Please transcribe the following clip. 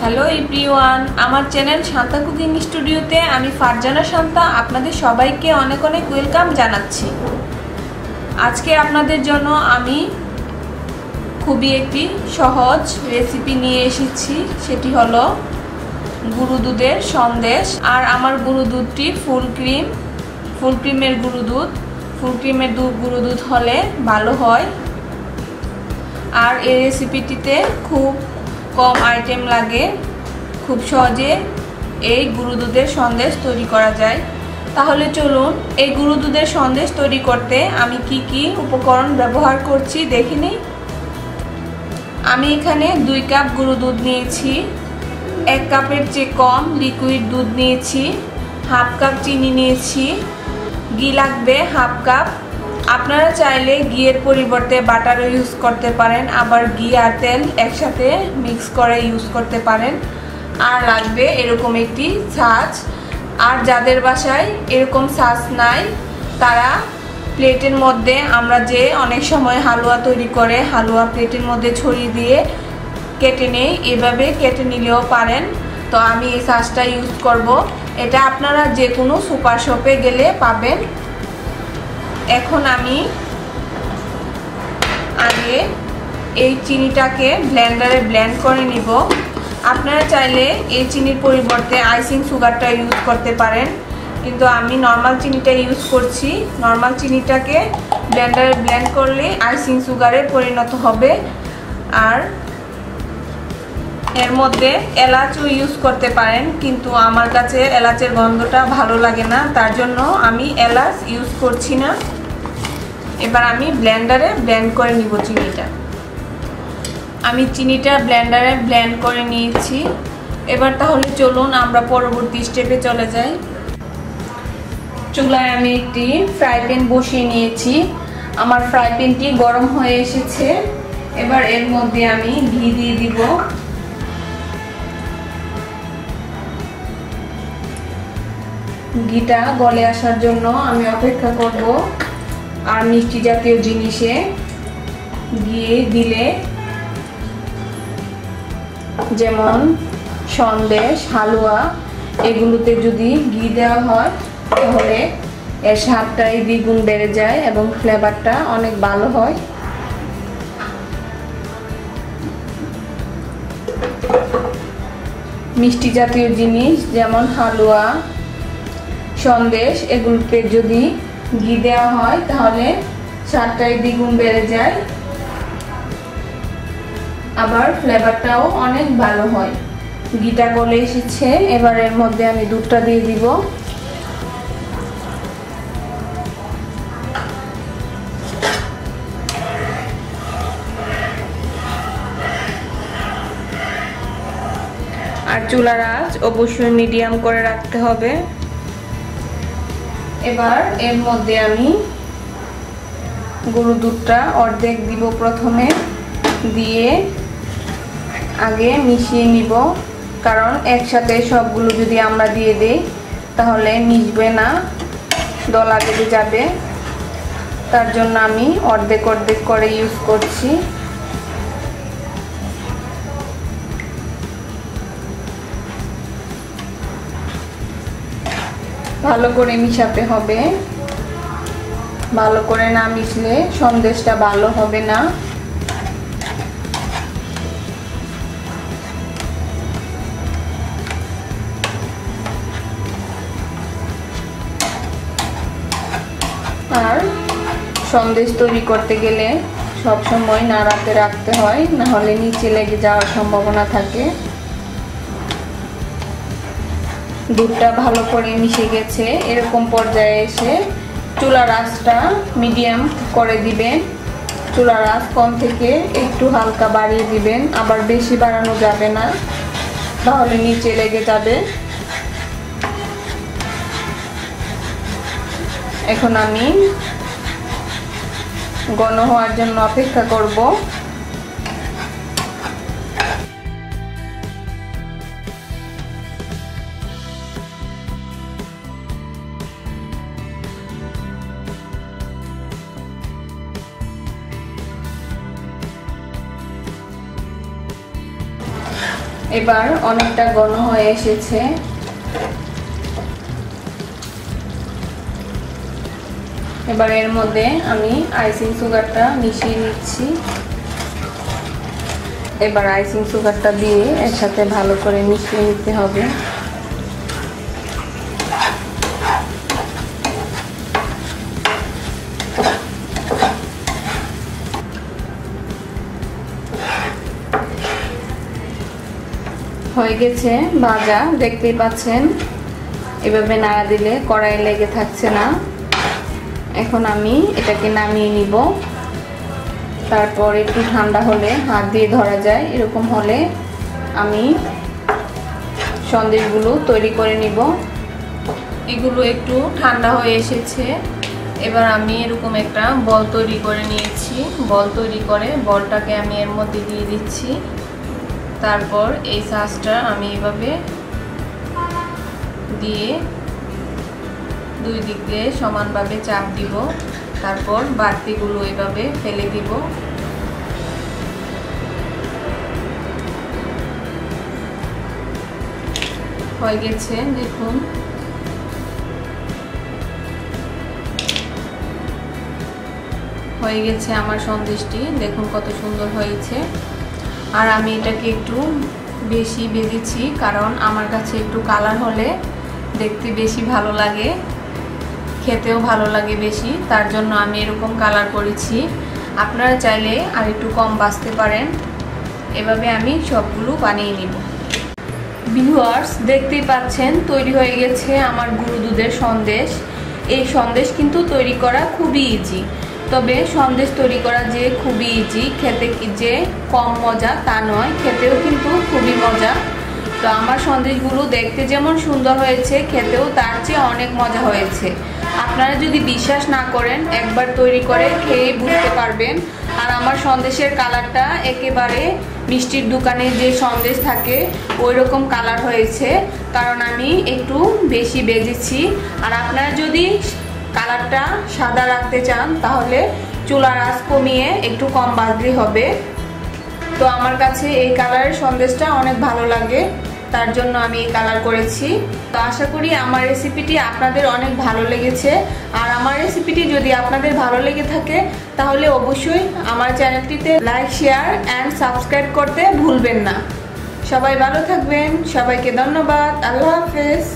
Hello everyone, আমার channel Shanta cooking স্টুডিওতে আমি ফারজানা শান্তা আপনাদের সবাইকে অনেক অনেক ওয়েলকাম জানাচ্ছি। আজকে আপনাদের জন্য আমি খুবই একটি সহজ রেসিপি নিয়ে এসেছি, সেটি হলো গুঁড়ো দুধের সন্দেশ। আর আমার গুঁড়ো দুধটি ফুল ক্রিমের গুঁড়ো দুধ। ফুল ক্রিমের গুঁড়ো দুধ হলে ভালো হয়। আর এই রেসিপিটিতে খুব কম আইটেম লাগে, খুব সহজে এই গুঁড়ো দুধের সন্দেশ তৈরি করা যায়। তাহলে চলুন এই গুঁড়ো দুধের সন্দেশ তৈরি করতে আমি কি কি উপকরণ ব্যবহার করছি দেখে নিই। আমি এখানে 2 কাপ গুঁড়ো দুধ নিয়েছি, 1 কাপের চেয়ে কম লিকুইড দুধ নিয়েছি, হাফ কাপ চিনি নিয়েছি, ঘি লাগবে হাফ কাপ। আপনারা চাইলে ঘিয়ের পরিবর্তে বাটারও ইউজ করতে পারেন, আবার ঘি আর তেল একসাথে মিক্স করে ইউজ করতে পারেন। আর লাগবে এরকম একটি ছাঁচ। আর যাদের বাসায় এরকম ছাঁচ নাই তারা প্লেটের মধ্যে, আমরা যে অনেক সময় হালুয়া তৈরি করে হালুয়া প্লেটের মধ্যে ছড়িয়ে দিয়ে কেটে নেই, এভাবে কেটে নিলেও পারেন। তো আমি এই ছাঁচটা ইউজ করব। এটা আপনারা যে কোনো সুপার শপে গেলে পাবেন। এখন আমি আগে এই চিনিটাকে ব্লেন্ডারে ব্লেন্ড করে নিব। আপনারা চাইলে এই চিনির পরিবর্তে আইসিং সুগারটা ইউজ করতে পারেন, কিন্তু আমি নর্মাল চিনিটা ইউজ করছি। নর্মাল চিনিটাকে ব্লেন্ডারে ব্লেন্ড করলে আইসিং সুগারে পরিণত হবে। আর এর মধ্যে এলাচও ইউজ করতে পারেন, কিন্তু আমার কাছে এলাচের গন্ধটা ভালো লাগে না, তার জন্য আমি এলাচ ইউজ করছি না। এবার আমি ব্লেন্ডারে ব্লেন্ড করে নিব চিনিটা। আমি চিনিটা ব্লেন্ডারে ব্লেন্ড করে নিয়েছি। এবার তাহলে চলুন আমরা পরবর্তী স্টেপে চলে যাই। চুলায় আমি একটি ফ্রাই প্যান বসিয়ে নিয়েছি। আমার ফ্রাই প্যানটি গরম হয়ে এসেছে। এবার এর মধ্যে আমি ঘি দিয়ে দিব। ঘিটা গলে আসার জন্য আমি অপেক্ষা করব। আর মিষ্টি জাতীয় জিনিসে ঘি দিলে, যেমন সন্দেশ, হালুয়া, এগুলোতে যদি ঘি দেওয়া হয় তাহলে এর স্বাদটাই দ্বিগুণ বেড়ে যায় এবং ফ্লেভারটা অনেক ভালো হয়। মিষ্টি জাতীয় জিনিস যেমন হালুয়া, সন্দেশ, এগুলোতে যদি ঘি দেওয়া হয় তাহলে স্বাদটাই দ্বিগুণ বেড়ে যায়, আবার ফ্লেভারটাও অনেক ভালো হয়। ঘিটা গলে এসেছে। এবার এর মধ্যে আমি দুধটা দিয়ে দিব। আর চুলার আঁচ অবশ্যই মিডিয়াম করে রাখতে হবে। এবার এর মধ্যে আমি গরুর দুধটা অর্ধেক দিব। প্রথমে দিয়ে আগে মিশিয়ে নিব, কারণ একসাথে সবগুলো যদি আমরা দিয়ে দেই তাহলে মিশবে না, দলা বেঁধে যাবে। তার জন্য আমি অর্ধেক অর্ধেক করে ইউজ করছি। ভালো করে মিশাতে হবে। ভালো করে না মিশলে সন্দেশটা ভালো হবে না। আর সন্দেশ তৈরি করতে গেলে সবসময় নাড়াতে রাখতে হয়, না হলে নিচে লেগে যাওয়ার সম্ভাবনা থাকে। দুধটা ভালো করে মিশে গেছে। এরকম পর্যায়ে এসে চুলার আঁচটা মিডিয়াম করে দিবেন। চুলার আঁচ কম থেকে একটু হালকা বাড়িয়ে দিবেন, আবার বেশি বাড়ানো যাবে না, তাহলে নিচে লেগে যাবে। এখন আমি ঘন হওয়ার জন্য অপেক্ষা করব। এবার অনেকটা ঘন হয়ে এসেছে। এবার এর মধ্যে আমি আইসিং সুগারটা মিশিয়ে নিচ্ছি। এবার আইসিং সুগারটা দিয়ে এর সাথে ভালো করে মিশিয়ে নিতে হবে। হয়ে গেছে ভাজা, দেখতেই পাচ্ছেন। এভাবে নাড়া দিলে কড়াই লেগে থাকছে না। এখন আমি এটাকে নামিয়ে নিব। তারপর একটু ঠান্ডা হলে হাত দিয়ে ধরা যায়, এরকম হলে আমি সন্দেশগুলো তৈরি করে নিব। এগুলো একটু ঠান্ডা হয়ে এসেছে। এবার আমি এরকম একটা বল তৈরি করে নিয়েছি। বল তৈরি করে বলটাকে আমি এর মধ্যে দিয়ে দিচ্ছি। তারপর এই সসটা আমি এভাবে দিয়ে দুই দিক দিয়ে সমানভাবে চাপ দিব। তারপর বাড়তিগুলো এভাবে ফেলে দিব। হয়ে গেছে, দেখুন। হয়ে গেছে আমার সন্দেশটি, দেখুন কত সুন্দর হয়েছে। আর আমি এটাকে একটু বেশি ভেজেছি, কারণ আমার কাছে একটু কালার হলে দেখতে বেশি ভালো লাগে, খেতেও ভালো লাগে বেশি, তার জন্য আমি এরকম কালার করেছি। আপনারা চাইলে আর একটু কম ভাজতে পারেন। এভাবে আমি সবগুলো বানিয়ে নিব। ভিউয়ার্স, দেখতেই পাচ্ছেন তৈরি হয়ে গেছে আমার গুঁড়ো দুধের সন্দেশ। এই সন্দেশ কিন্তু তৈরি করা খুবই ইজি। তবে সন্দেশ তৈরি করা যে খুবই ইজি, খেতে যে কম মজা তা নয়, খেতেও কিন্তু খুবই মজা। তো আমার সন্দেশগুলো দেখতে যেমন সুন্দর হয়েছে, খেতেও তার চেয়ে অনেক মজা হয়েছে। আপনারা যদি বিশ্বাস না করেন, একবার তৈরি করে খেয়ে বুঝতে পারবেন। আর আমার সন্দেশের কালারটা একেবারে মিষ্টির দোকানে যে সন্দেশ থাকে ওই রকম কালার হয়েছে, কারণ আমি একটু বেশি ভেজেছি। আর আপনারা যদি কালারটা সাদা রাখতে চান তাহলে চুলার আঁচ কমিয়ে একটু কম ভাজলেই হবে। তো আমার কাছে এই কালারের সন্দেশটা অনেক ভালো লাগে, তার জন্য আমি এই কালার করেছি। তো আশা করি আমার রেসিপিটি আপনাদের অনেক ভালো লেগেছে। আর আমার রেসিপিটি যদি আপনাদের ভালো লেগে থাকে তাহলে অবশ্যই আমার চ্যানেলটিতে লাইক, শেয়ার অ্যান্ড সাবস্ক্রাইব করতে ভুলবেন না। সবাই ভালো থাকবেন, সবাইকে ধন্যবাদ। আল্লাহ হাফেজ।